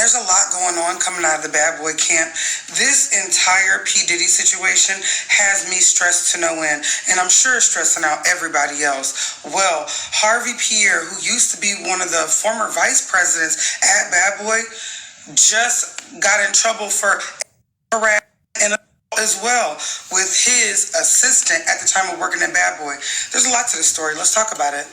There's a lot going on coming out of the bad boy camp. This entire P. Diddy situation has me stressed to no end, and I'm sure it's stressing out everybody else. Well, Harvey Pierre, who used to be one of the former vice presidents at Bad Boy, just got in trouble for harassment as well with his assistant at the time of working at Bad Boy. There's a lot to the story. Let's talk about it.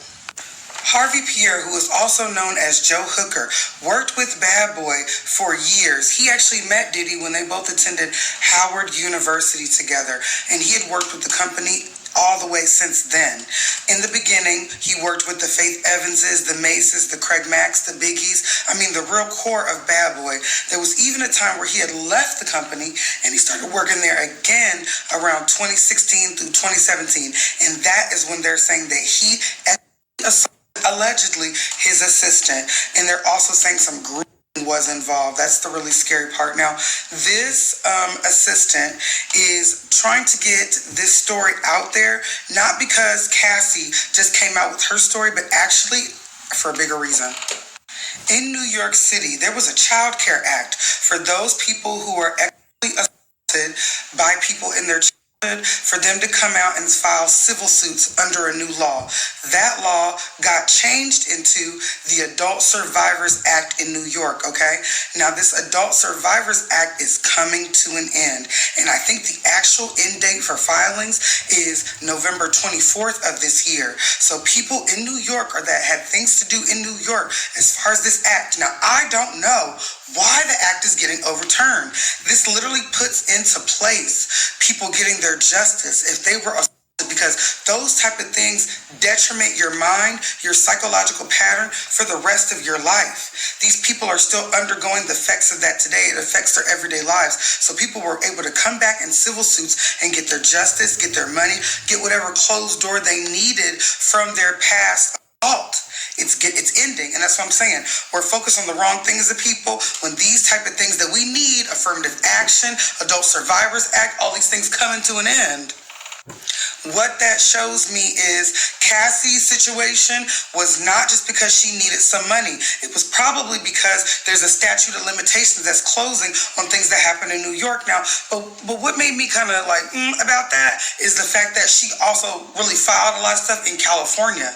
Harvey Pierre, who is also known as Joe Hooker, worked with Bad Boy for years. He actually met Diddy when they both attended Howard University together, and he had worked with the company all the way since then. In the beginning, he worked with the Faith Evanses, the Maces, the Craig Macks, the Biggies. I mean, the real core of Bad Boy. There was even a time where he had left the company and he started working there again around 2016 through 2017. And that is when they're saying that he allegedly his assistant, and they're also saying some grooming was involved. That's the really scary part. Now, this assistant is trying to get this story out there, not because Cassie just came out with her story, but actually for a bigger reason. In New York City, there was a Child Care Act for those people who are equally assaulted by people in their childhood, for them to come out and file civil suits under a new law. That law got changed into the Adult Survivors Act in New York, okay? Now, this Adult Survivors Act is coming to an end, and I think the actual end date for filings is November 24th of this year. So people in New York or that had things to do in New York as far as this act. Now, I don't know why the act is getting overturned. This literally puts into place people getting their justice if they were assaulted, because those type of things detriment your mind, your psychological pattern for the rest of your life. These people are still undergoing the effects of that today. It affects their everyday lives. So people were able to come back in civil suits and get their justice, get their money, get whatever closed door they needed from their past assault. It's ending, and that's what I'm saying. We're focused on the wrong thing as a people when these type of things that we need, affirmative action, Adult Survivors Act, all these things coming to an end. What that shows me is Cassie's situation was not just because she needed some money. It was probably because there's a statute of limitations that's closing on things that happen in New York now. But what made me kind of like about that is the fact that she also really filed a lot of stuff in California.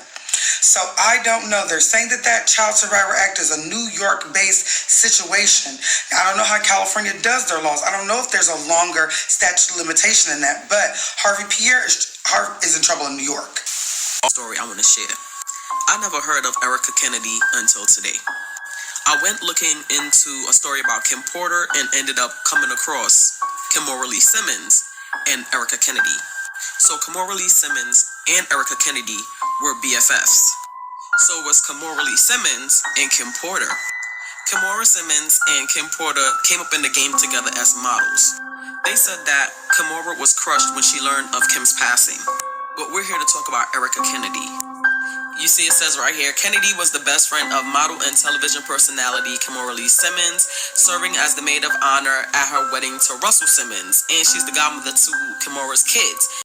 So I don't know. They're saying that Child Survivor Act is a New York-based situation. Now, I don't know how California does their laws. I don't know if there's a longer statute of limitation in that. But Harvey Pierre is in trouble in New York. Story I want to share. I never heard of Erica Kennedy until today. I went looking into a story about Kim Porter and ended up coming across Kimora Lee Simmons and Erica Kennedy. So Kimora Lee Simmons and Erica Kennedy were BFFs. So was Kimora Lee Simmons and Kim Porter. Kimora Simmons and Kim Porter came up in the game together as models. They said that Kimora was crushed when she learned of Kim's passing. But we're here to talk about Erica Kennedy. You see, it says right here, Kennedy was the best friend of model and television personality Kimora Lee Simmons, serving as the maid of honor at her wedding to Russell Simmons, and she's the godmother to Kimora's kids.